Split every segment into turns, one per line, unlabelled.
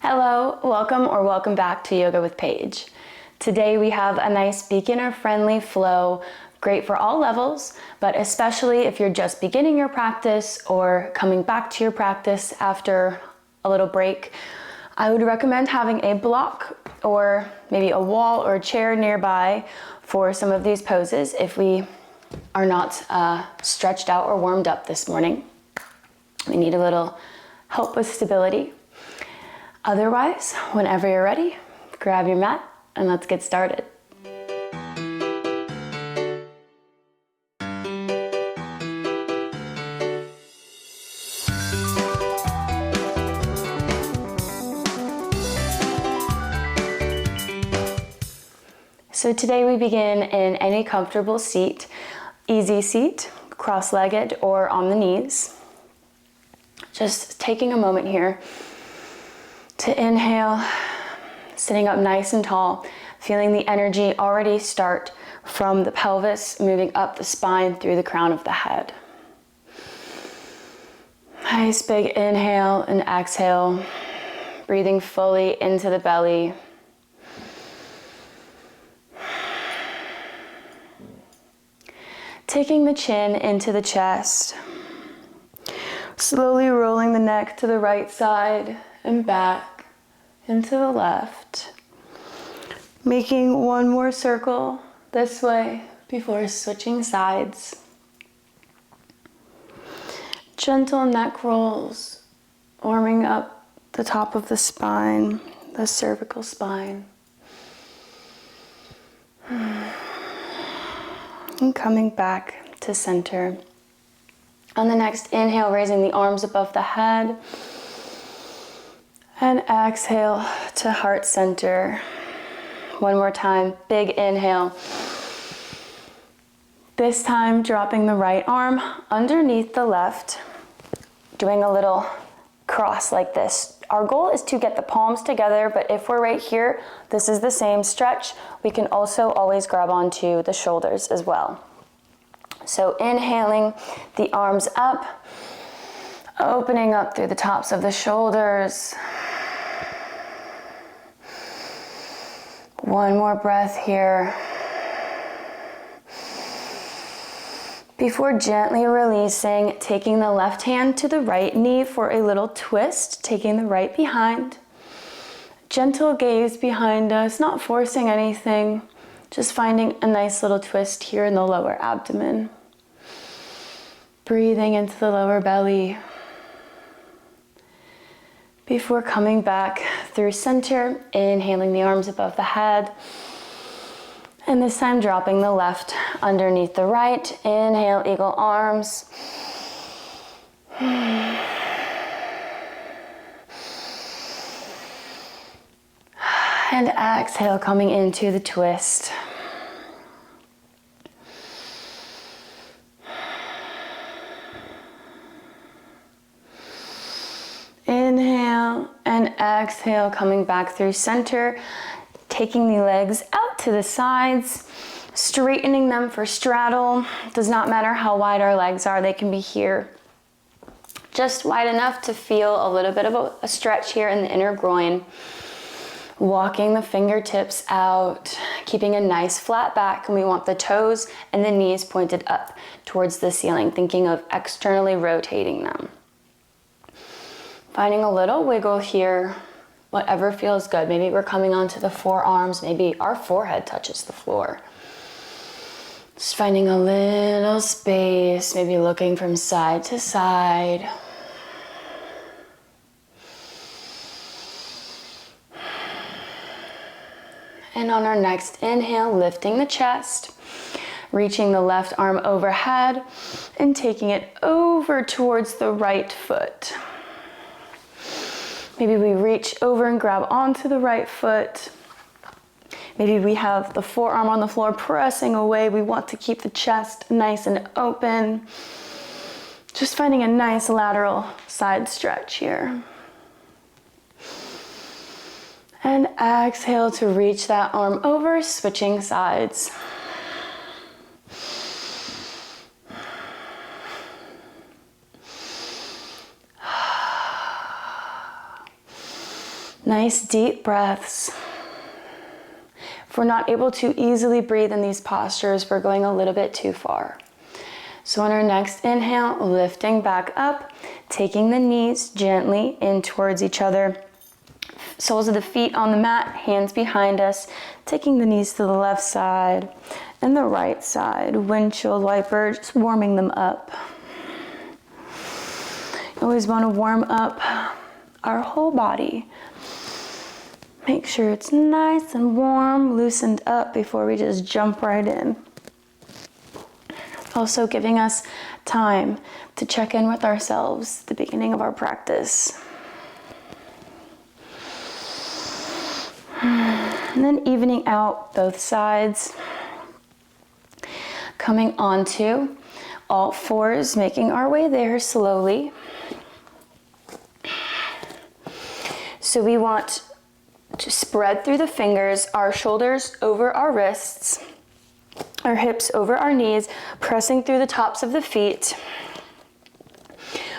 Hello, welcome back to Yoga with Paige. Today we have a nice beginner-friendly flow, great for all levels, but especially if you're just beginning your practice or coming back to your practice after a little break. I would recommend having a block or maybe a wall or a chair nearby for some of these poses if we are not stretched out or warmed up this morning. We need a little help with stability. Otherwise, whenever you're ready, grab your mat and let's get started. So today we begin in any comfortable seat, easy seat, cross-legged or on the knees. Just taking a moment here to inhale, sitting up nice and tall, feeling the energy already start from the pelvis, moving up the spine through the crown of the head. Nice big inhale and exhale, breathing fully into the belly. Taking the chin into the chest, slowly rolling the neck to the right side and back into the left. Making one more circle this way before switching sides. Gentle neck rolls, warming up the top of the spine, the cervical spine. And coming back to center. On the next inhale, raising the arms above the head. And exhale to heart center. One more time, big inhale. This time, dropping the right arm underneath the left, doing a little cross like this. Our goal is to get the palms together, but if we're right here, this is the same stretch. We can also always grab onto the shoulders as well. So inhaling, the arms up, opening up through the tops of the shoulders. One more breath here. Before gently releasing, taking the left hand to the right knee for a little twist, taking the right behind. Gentle gaze behind us, not forcing anything, just finding a nice little twist here in the lower abdomen. Breathing into the lower belly. Before coming back through center, inhaling the arms above the head. And this time dropping the left underneath the right. Inhale, eagle arms. And exhale, coming into the twist. Inhale and exhale, coming back through center. Taking the legs out to the sides, straightening them for straddle. Does not matter how wide our legs are, they can be here. Just wide enough to feel a little bit of a stretch here in the inner groin. Walking the fingertips out, keeping a nice flat back, and we want the toes and the knees pointed up towards the ceiling, thinking of externally rotating them. Finding a little wiggle here. Whatever feels good. Maybe we're coming onto the forearms. Maybe our forehead touches the floor. Just finding a little space. Maybe looking from side to side. And on our next inhale, lifting the chest. Reaching the left arm overhead and taking it over towards the right foot. Maybe we reach over and grab onto the right foot. Maybe we have the forearm on the floor pressing away. We want to keep the chest nice and open. Just finding a nice lateral side stretch here. And exhale to reach that arm over, switching sides. Nice deep breaths. If we're not able to easily breathe in these postures, we're going a little bit too far. So on our next inhale, lifting back up, taking the knees gently in towards each other. Soles of the feet on the mat, hands behind us, taking the knees to the left side and the right side. Windshield wiper, just warming them up. You always want to warm up our whole body. Make sure it's nice and warm, loosened up before we just jump right in. Also giving us time to check in with ourselves at the beginning of our practice. And then evening out both sides. Coming onto all fours, making our way there slowly. So we want to spread through the fingers, our shoulders over our wrists, our hips over our knees, pressing through the tops of the feet.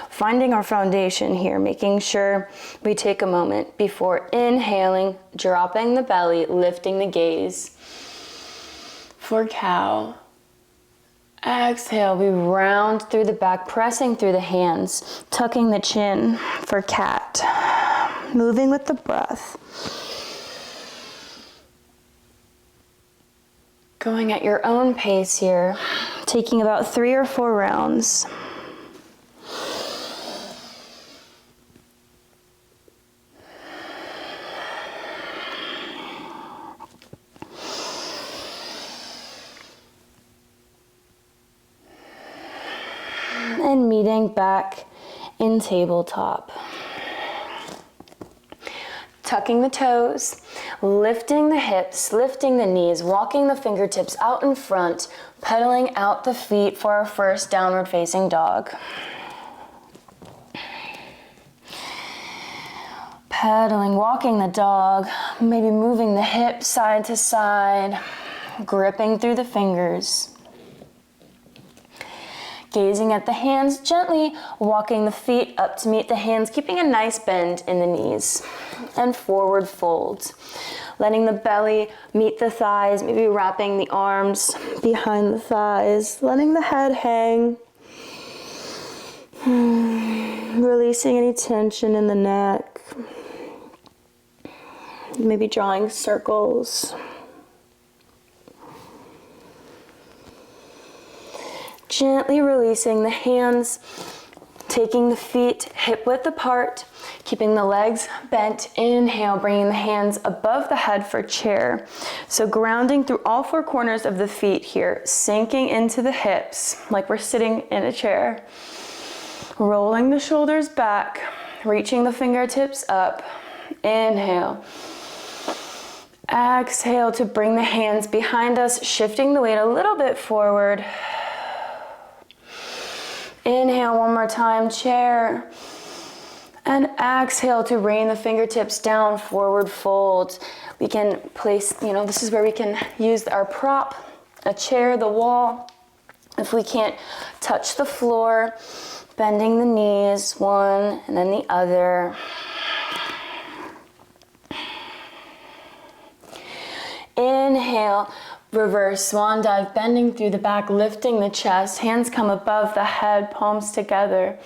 Finding our foundation here, making sure we take a moment before inhaling, dropping the belly, lifting the gaze for cow. Exhale, we round through the back, pressing through the hands, tucking the chin for cat. Moving with the breath. Going at your own pace here, taking about 3 or 4 rounds. And meeting back in tabletop. Tucking the toes, lifting the hips, lifting the knees, walking the fingertips out in front, pedaling out the feet for our first downward facing dog. Pedaling, walking the dog, maybe moving the hips side to side, gripping through the fingers. Gazing at the hands, gently walking the feet up to meet the hands, keeping a nice bend in the knees. And forward fold. Letting the belly meet the thighs, maybe wrapping the arms behind the thighs. Letting the head hang. Releasing any tension in the neck. Maybe drawing circles. Gently releasing the hands, taking the feet hip width apart, keeping the legs bent. Inhale, bringing the hands above the head for chair. So grounding through all 4 corners of the feet here, sinking into the hips like we're sitting in a chair. Rolling the shoulders back, reaching the fingertips up. Inhale. Exhale to bring the hands behind us, shifting the weight a little bit forward. Inhale one more time, chair. And exhale to rain the fingertips down, forward fold. We can place, this is where we can use our prop, a chair, the wall. If we can't touch the floor, bending the knees, one and then the other. Inhale. Reverse swan dive, bending through the back, lifting the chest. Hands come above the head, palms together.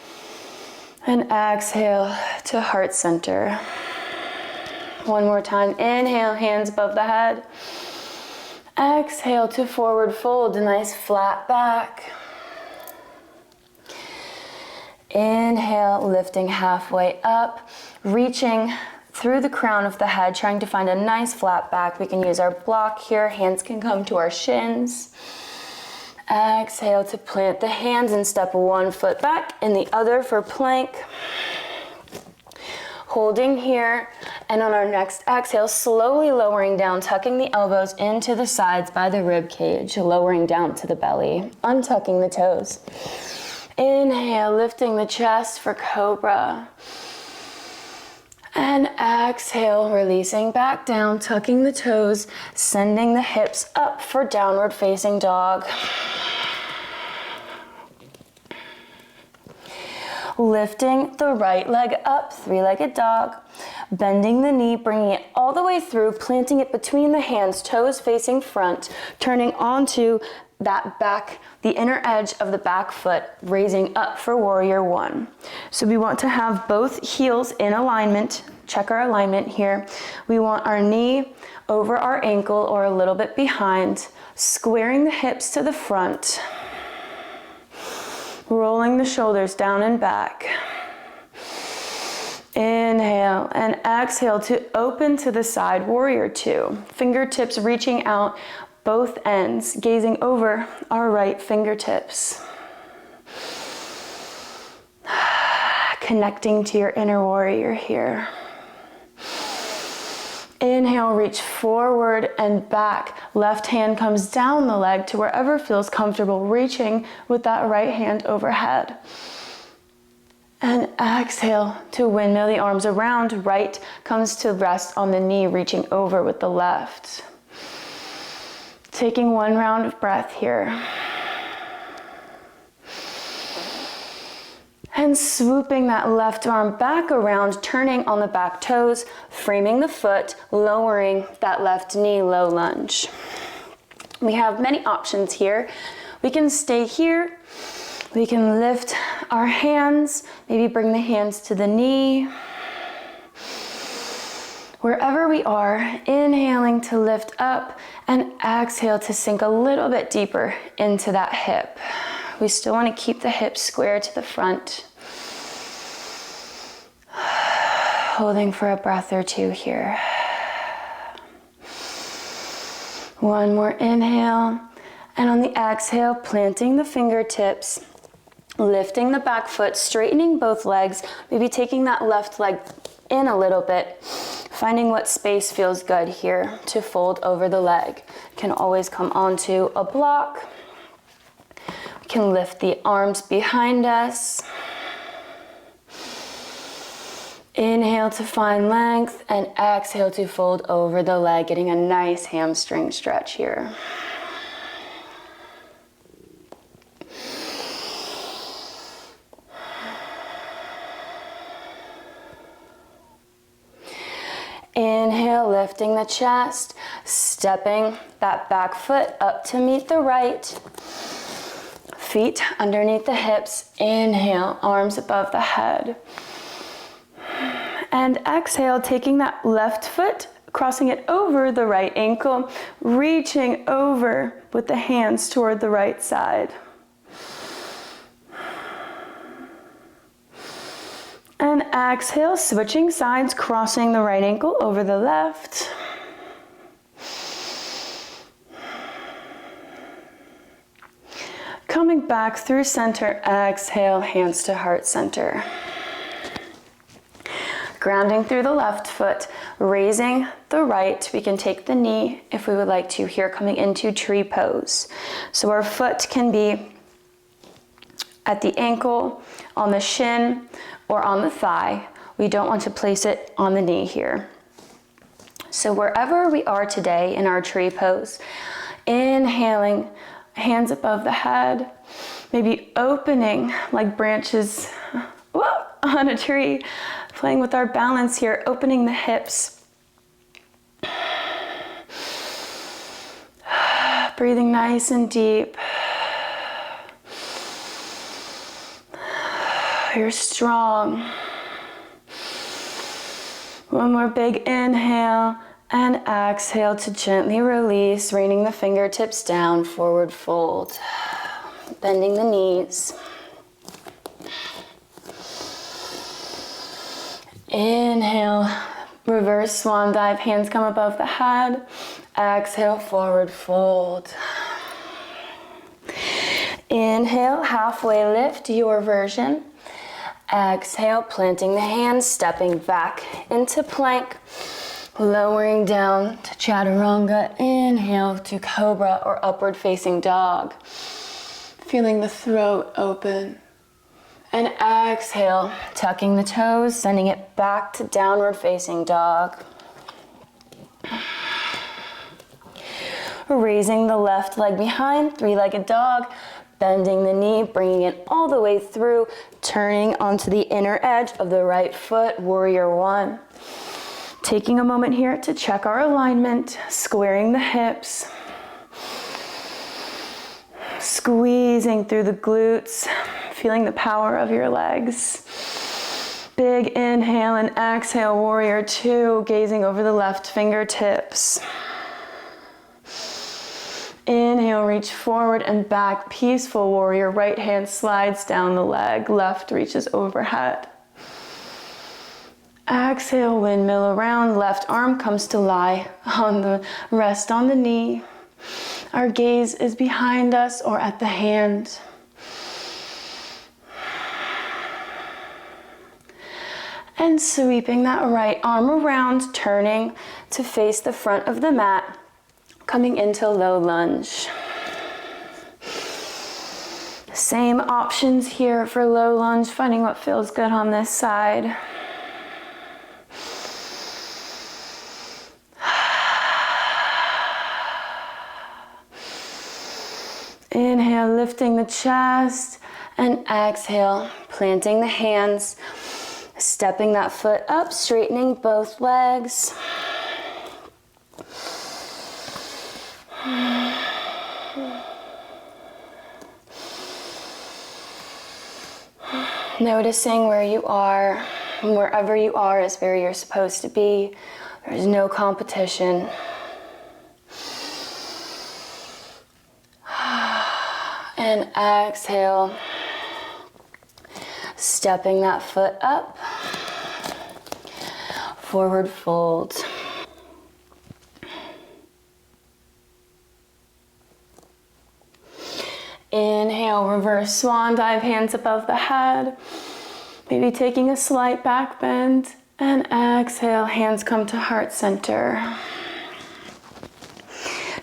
And exhale to heart center. One more time. Inhale, hands above the head. Exhale to forward fold, a nice flat back. Inhale, lifting halfway up, reaching through the crown of the head, trying to find a nice flat back. We can use our block here. Hands can come to our shins. Exhale to plant the hands and step 1 foot back and the other for plank. Holding here, and on our next exhale, slowly lowering down, tucking the elbows into the sides by the rib cage, lowering down to the belly, untucking the toes. Inhale, lifting the chest for cobra. And exhale, releasing back down, tucking the toes, sending the hips up for downward facing dog. Lifting the right leg up, 3-legged dog. bending the knee, bringing it all the way through, planting it between the hands, toes facing front, turning onto that back, the inner edge of the back foot, raising up for warrior one. So we want to have both heels in alignment. Check our alignment here. We want our knee over our ankle or a little bit behind, squaring the hips to the front, rolling the shoulders down and back. Inhale and exhale to open to the side, warrior two. Fingertips reaching out both ends, gazing over our right fingertips. Connecting to your inner warrior here. Inhale, reach forward and back. Left hand comes down the leg to wherever feels comfortable, reaching with that right hand overhead. And exhale to windmill the arms around. Right comes to rest on the knee, reaching over with the left. Taking one round of breath here. And swooping that left arm back around, turning on the back toes, framing the foot, lowering that left knee, low lunge. We have many options here. We can stay here. We can lift our hands, maybe bring the hands to the knee. Wherever we are, inhaling to lift up and exhale to sink a little bit deeper into that hip. We still want to keep the hips square to the front. Holding for a breath or two here. One more inhale. And on the exhale, planting the fingertips, lifting the back foot, straightening both legs, maybe taking that left leg in a little bit, finding what space feels good here to fold over the leg. Can always come onto a block. We can lift the arms behind us. Inhale to find length and exhale to fold over the leg, getting a nice hamstring stretch here. Inhale, lifting the chest, stepping that back foot up to meet the right. Feet underneath the hips. Inhale, arms above the head. And exhale, taking that left foot, crossing it over the right ankle, reaching over with the hands toward the right side. And exhale, switching sides, crossing the right ankle over the left. Coming back through center, exhale, hands to heart center. Grounding through the left foot, raising the right. We can take the knee if we would like to here, coming into tree pose. So our foot can be at the ankle, on the shin, or on the thigh. We don't want to place it on the knee here. So wherever we are today in our tree pose, inhaling, hands above the head, maybe opening like branches on a tree, playing with our balance here, opening the hips. Breathing nice and deep. You're strong. One more big inhale and exhale to gently release, raining the fingertips down, forward fold. Bending the knees. Inhale, reverse swan dive, hands come above the head. Exhale, forward fold. Inhale, halfway lift, your version. Exhale, planting the hands, stepping back into plank, lowering down to chaturanga. Inhale to cobra or upward facing dog. Feeling the throat open. And exhale, tucking the toes, sending it back to downward facing dog. Raising the left leg behind, three-legged dog. Bending the knee, bringing it all the way through, turning onto the inner edge of the right foot, warrior one. Taking a moment here to check our alignment, squaring the hips, squeezing through the glutes, feeling the power of your legs. Big inhale and exhale, warrior two, gazing over the left fingertips. Inhale, reach forward and back, peaceful warrior. Right hand slides down the leg, left reaches overhead. Exhale, windmill around, left arm comes to lie on the rest on the knee. Our gaze is behind us or at the hand. And sweeping that right arm around, turning to face the front of the mat, coming into low lunge. Same options here for low lunge, finding what feels good on this side. Inhale, lifting the chest, and exhale, planting the hands, stepping that foot up, straightening both legs. Noticing where you are, and wherever you are is where you're supposed to be. There's no competition. And exhale, stepping that foot up, forward fold. Inhale, reverse swan dive, hands above the head. Maybe taking a slight back bend. And exhale, hands come to heart center.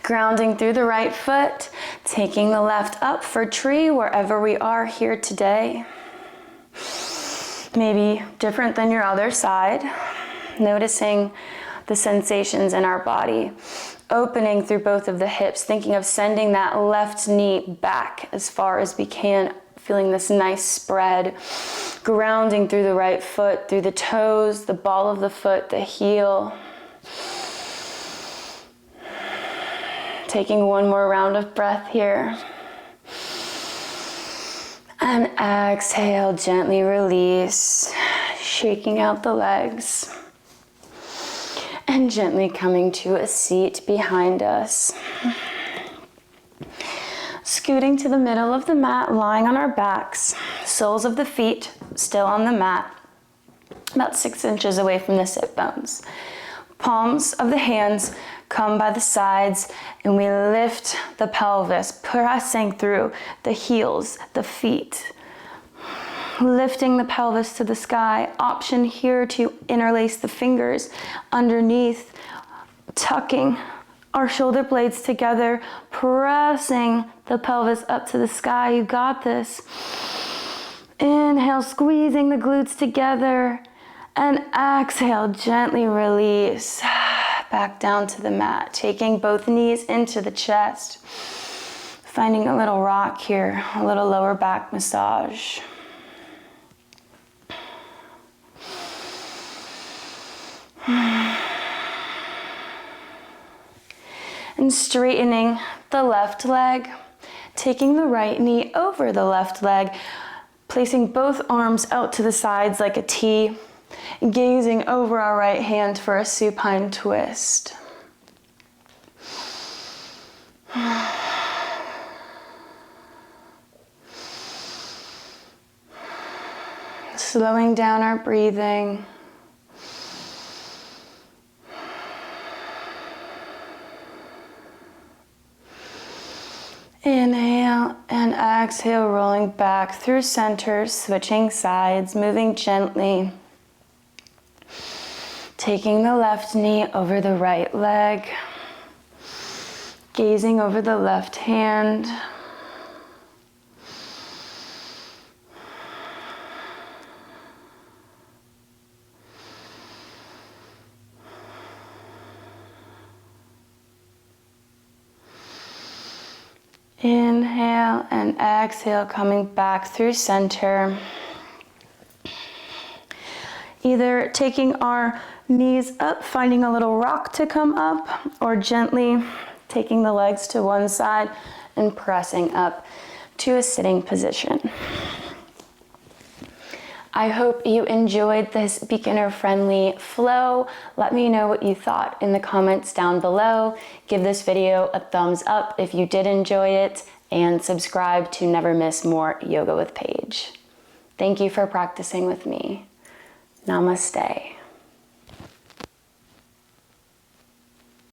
Grounding through the right foot, taking the left up for tree wherever we are here today. Maybe different than your other side. Noticing the sensations in our body. Opening through both of the hips, thinking of sending that left knee back as far as we can, feeling this nice spread. Grounding through the right foot, through the toes, the ball of the foot, the heel. Taking one more round of breath here. And exhale, gently release, shaking out the legs. And gently coming to a seat behind us. Scooting to the middle of the mat, lying on our backs, soles of the feet still on the mat, about 6 inches away from the sit bones. Palms of the hands come by the sides, and we lift the pelvis, pressing through the heels, the feet. Lifting the pelvis to the sky. Option here to interlace the fingers underneath, tucking our shoulder blades together, pressing the pelvis up to the sky. You got this. Inhale, squeezing the glutes together, and exhale, gently release. Back down to the mat, taking both knees into the chest. Finding a little rock here, a little lower back massage. And straightening the left leg, taking the right knee over the left leg, placing both arms out to the sides like a T, gazing over our right hand for a supine twist. Slowing down our breathing. Inhale and exhale, rolling back through center, switching sides, moving gently. Taking the left knee over the right leg, gazing over the left hand. Inhale and exhale, coming back through center. Either taking our knees up, finding a little rock to come up, or gently taking the legs to one side and pressing up to a sitting position. I hope you enjoyed this beginner-friendly flow. Let me know what you thought in the comments down below. Give this video a thumbs up if you did enjoy it, and subscribe to never miss more Yoga with Paige. Thank you for practicing with me. Namaste.